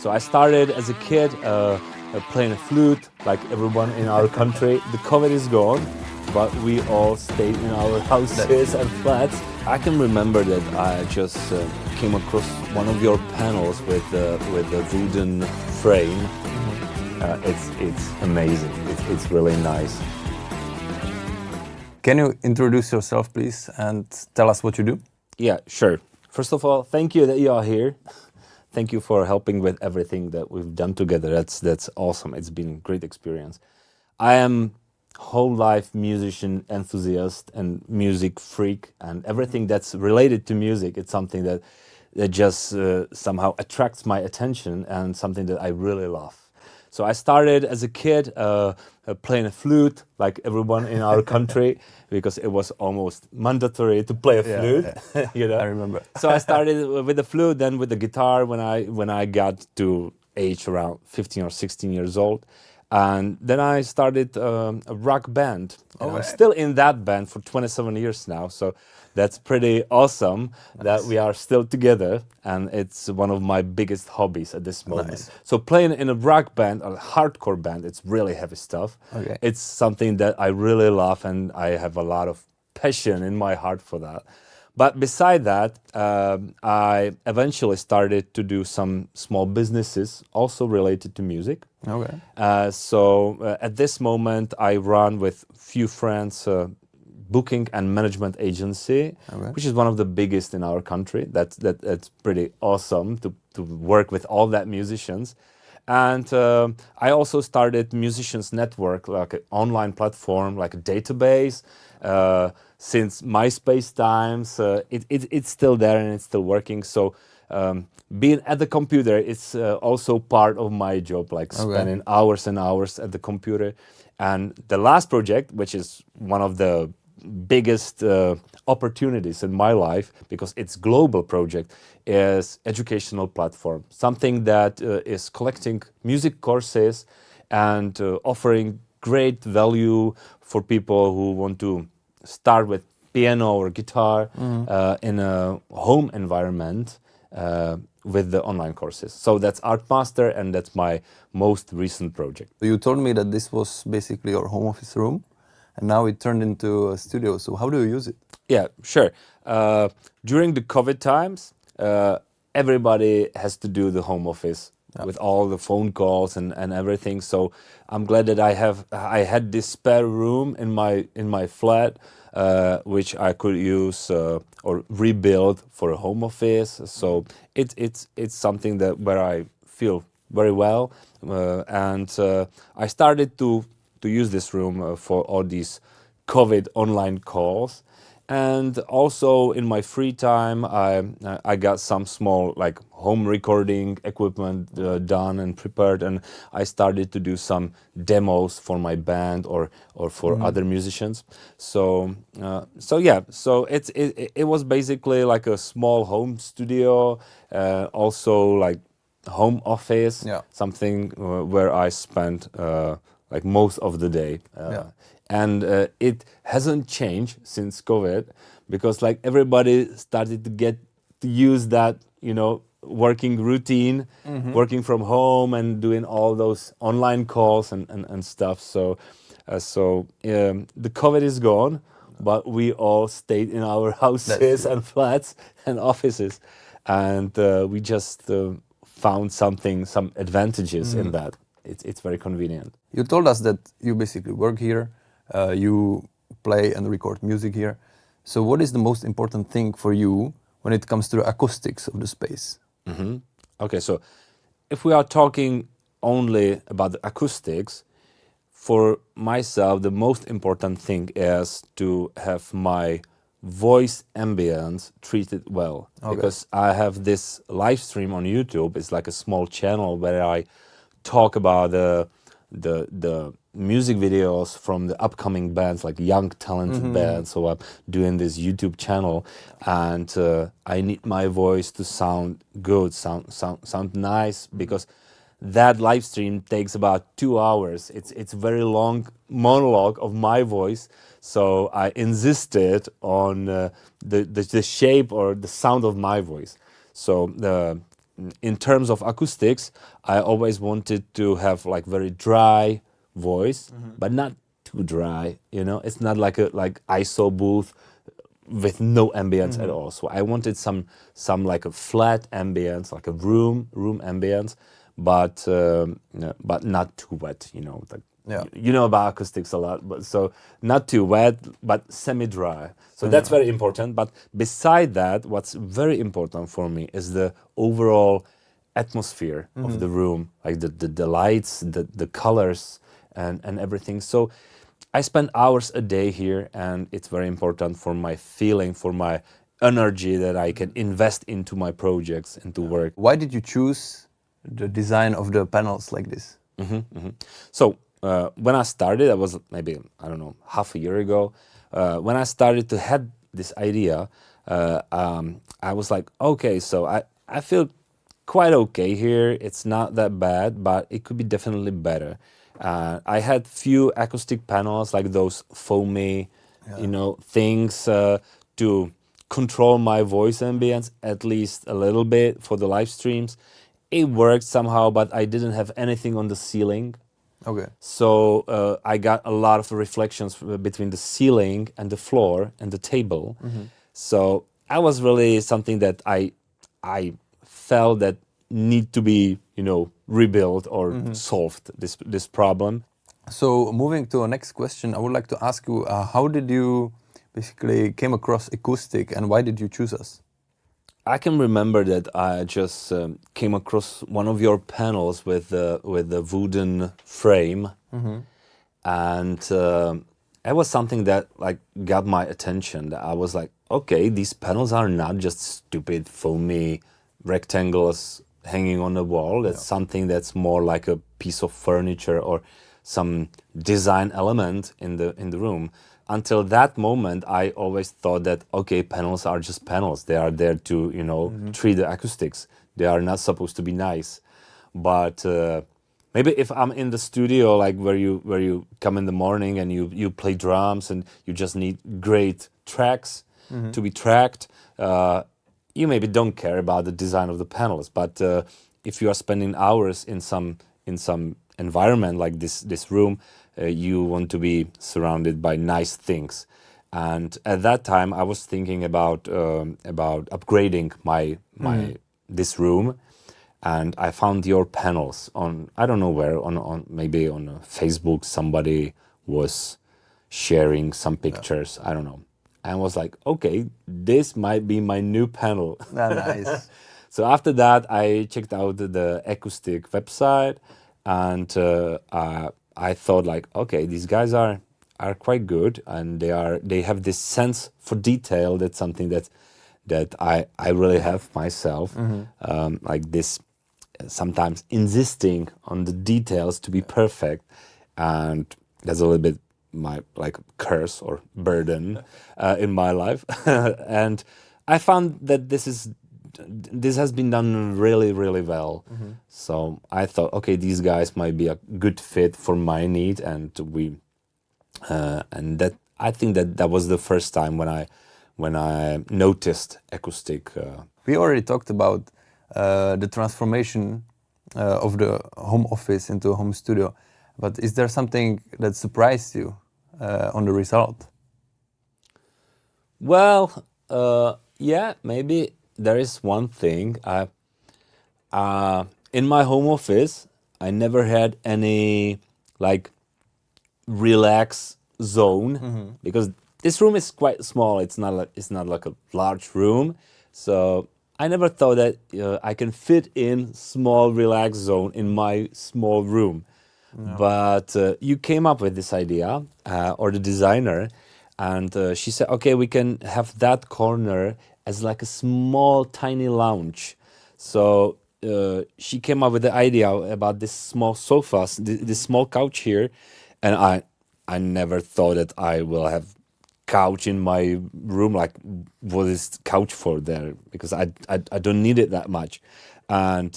So I started as a kid playing a flute, like everyone in our country. The COVID is gone, but we all stayed in our houses and flats. I can remember that I just came across one of your panels with a wooden frame. It's amazing. It's really nice. Can you introduce yourself, please, and tell us what you do? Yeah, sure. First of all, thank you that you are here. Thank you for helping with everything that we've done together. That's awesome. It's been a great experience. I am whole life musician enthusiast and music freak, and everything that's related to music. It's something that just somehow attracts my attention and something that I really love. So I started as a kid playing a flute, like everyone in our country, because it was almost mandatory to play a flute. Yeah. You know? I remember. So I started with the flute, then with the guitar when I got to age around 15 or 16 years old. And then I started a rock band. I'm still in that band for 27 years now. So that's pretty awesome that we are still together. And it's one of my biggest hobbies at this moment. Nice. So playing in a rock band, a hardcore band, it's really heavy stuff. Okay. It's something that I really love, and I have a lot of passion in my heart for that. But beside that, I eventually started to do some small businesses also related to music. Okay. So at this moment, I run with few friends booking and management agency, which is one of the biggest in our country. That's pretty awesome to work with all that musicians. And I also started Musicians Network, like an online platform, like a database. Since MySpace times, it's still there and it's still working. So being at the computer is also part of my job, like spending hours and hours at the computer. And the last project, which is one of the biggest opportunities in my life, because it's global project, is educational platform. Something that is collecting music courses and offering great value for people who want to start with piano or guitar in a home environment with the online courses. So that's Art Master, and that's my most recent project. You told me that this was basically your home office room, and now it turned into a studio. So how do you use it? Yeah, sure. During the COVID times, everybody has to do the home office with all the phone calls and everything. So I'm glad that I had this spare room in my flat, which I could use or rebuild for a home office. So it's something that where I feel very well, and I started to use this room for all these COVID online calls. And also in my free time, I got some small like home recording equipment done and prepared, and I started to do some demos for my band or for other musicians. So it was basically like a small home studio, also like home office, something where I spent like most of the day. And it hasn't changed since COVID, because like everybody started to get to use that, working routine, working from home and doing all those online calls and stuff. So the COVID is gone, but we all stayed in our houses and flats and offices, and we just found some advantages in that. It's very convenient. You told us that you basically work here. You play and record music here. So what is the most important thing for you when it comes to the acoustics of the space? Okay, so if we are talking only about the acoustics, for myself, the most important thing is to have my voice ambience treated well. Because I have this live stream on YouTube. It's like a small channel where I talk about the music videos from the upcoming bands, like young talented bands. So I'm doing this YouTube channel, and I need my voice to sound good, sound nice, because that live stream takes about 2 hours. It's a very long monologue of my voice, so I insisted on the shape or the sound of my voice. So in terms of acoustics, I always wanted to have like very dry voice, but not too dry. You know, it's not like a ISO booth with no ambience at all. So I wanted some like a flat ambience, like a room ambience, but not too wet. You know, like you know about acoustics a lot, but so not too wet, but semi-dry. So that's very important. But beside that, what's very important for me is the overall atmosphere of the room, like the lights, the colors, and everything. So I spend hours a day here, and it's very important for my feeling, for my energy that I can invest into my projects, into work. Why did you choose the design of the panels like this? So when I started, that was maybe, I don't know, half a year ago. When I started to have this idea, I was like, okay, so I feel quite okay here. It's not that bad, but it could be definitely better. I had few acoustic panels, like those foamy, you know, things to control my voice ambience at least a little bit for the live streams. It worked somehow, but I didn't have anything on the ceiling. Okay. So I got a lot of reflections between the ceiling and the floor and the table. So that was really something that I felt that need to be, you know, rebuilt or solved, this problem. So moving to our next question, I would like to ask you, how did you basically came across Acoustic, and why did you choose us? I can remember that I just came across one of your panels with the wooden frame, and it was something that like got my attention. I was like, okay, these panels are not just stupid foamy rectangles hanging on the wall. It's something that's more like a piece of furniture or some design element in the room. Until that moment, I always thought that, okay, panels are just panels. They are there to, you know, treat the acoustics. They are not supposed to be nice. But maybe if I'm in the studio, like where you come in the morning and you play drums and you just need great tracks to be tracked, you maybe don't care about the design of the panels. But if you are spending hours in some environment like this room, you want to be surrounded by nice things. And at that time, I was thinking about upgrading my this room, and I found your panels on, I don't know where, on maybe on Facebook. Somebody was sharing some pictures. I don't know, and was like, okay, this might be my new panel. Nice. So after that, I checked out the Acoustic website, and I thought like, okay, these guys are quite good, and they have this sense for detail. That's something that I really have myself. Like this, sometimes insisting on the details to be perfect, and that's a little bit my like curse or burden in my life. And I found that this has been done really, really well. So I thought, okay, these guys might be a good fit for my need, and and that I think that was the first time when I noticed Acoustic. We already talked about the transformation of the home office into a home studio, but is there something that surprised you on the result? Well, yeah, maybe there is one thing. In my home office, I never had any like relax zone because this room is quite small. It's not like a large room, so I never thought that I can fit in small relax zone in my small room. But you came up with this idea, or the designer, and she said, okay, we can have that corner as like a small, tiny lounge. So she came up with the idea about this small sofa, this small couch here, and I never thought that I will have couch in my room. Like, what is couch for there? Because I don't need it that much. And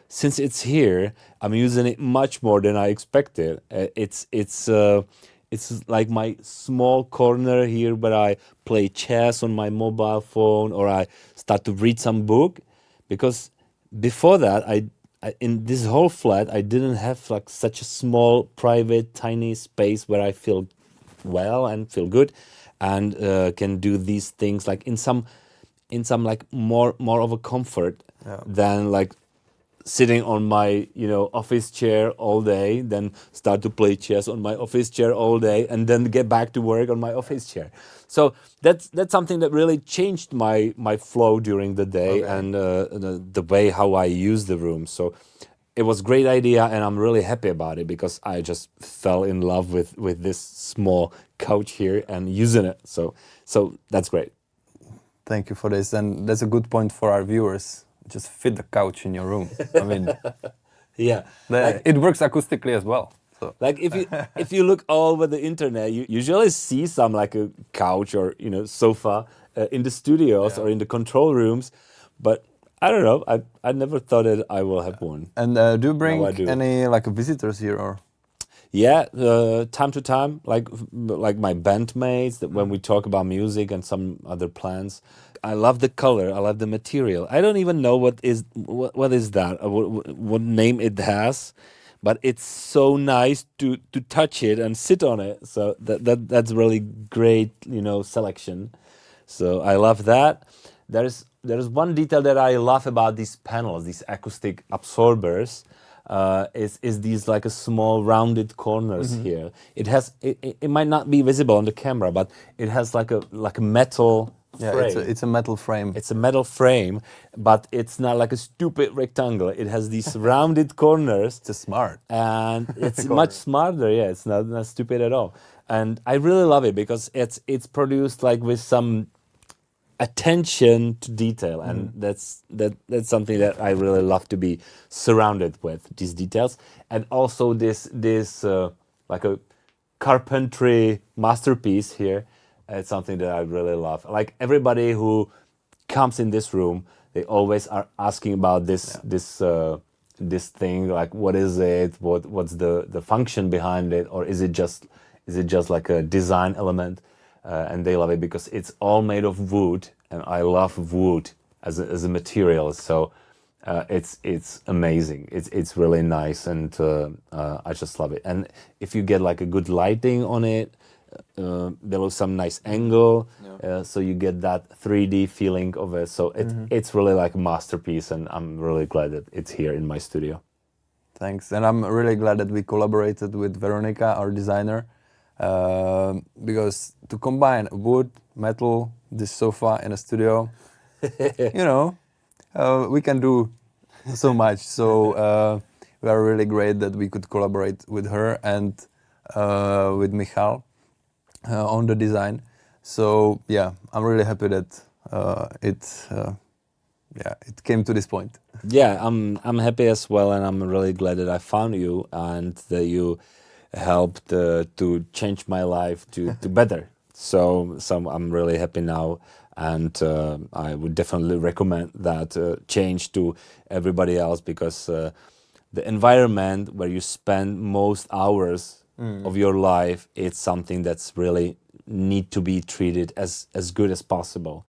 since it's here, I'm using it much more than I expected. It's like my small corner here where I play chess on my mobile phone, or I start to read some book, because before that, I in this whole flat, I didn't have like such a small, private, tiny space where I feel well and feel good, and can do these things like in some like more of a comfort than like sitting on my office chair all day, then start to play chess on my office chair all day, and then get back to work on my office chair. So that's something that really changed my flow during the day and the way how I use the room. So it was a great idea, and I'm really happy about it because I just fell in love with this small couch here and using it. So that's great. Thank you for this, and that's a good point for our viewers. Just fit the couch in your room. I mean, Yeah, it works acoustically as well. So. Like if you look all over the internet, you usually see some like a couch or sofa in the studios or in the control rooms, but I don't know. I never thought that I will have one. And do you bring any like visitors here or? Yeah, time to time, like my bandmates, that when we talk about music and some other plans. I love the color. I love the material. I don't even know what is that, what name it has, but it's so nice to touch it and sit on it. So that's really great, selection. So I love that. There's one detail that I love about these panels, these acoustic absorbers. Is these like a small rounded corners here. It has it might not be visible on the camera, but it has like a metal frame. It's a metal frame. It's a metal frame, but it's not like a stupid rectangle. It has these rounded corners. It's smart. And it's much smarter. Yeah, it's not stupid at all. And I really love it because it's produced like with some attention to detail, and that's something that I really love to be surrounded with, these details, and also this like a carpentry masterpiece here. It's something that I really love. Like everybody who comes in this room, they always are asking about this thing, like what is it, what's the function behind it, or is it just like a design element? And they love it because it's all made of wood, and I love wood as a material. So it's amazing. It's really nice, and I just love it. And if you get like a good lighting on it, below some nice angle, so you get that 3D feeling of it. So it's really like a masterpiece, and I'm really glad that it's here in my studio. Thanks, and I'm really glad that we collaborated with Veronica, our designer. Because to combine wood, metal, this sofa in a studio, we can do so much. So we are really great that we could collaborate with her and with Michal on the design. So yeah, I'm really happy that it came to this point. Yeah, I'm happy as well, and I'm really glad that I found you and that you helped to change my life to better. So I'm really happy now, and I would definitely recommend that change to everybody else, because the environment where you spend most hours of your life, it's something that's really need to be treated as good as possible.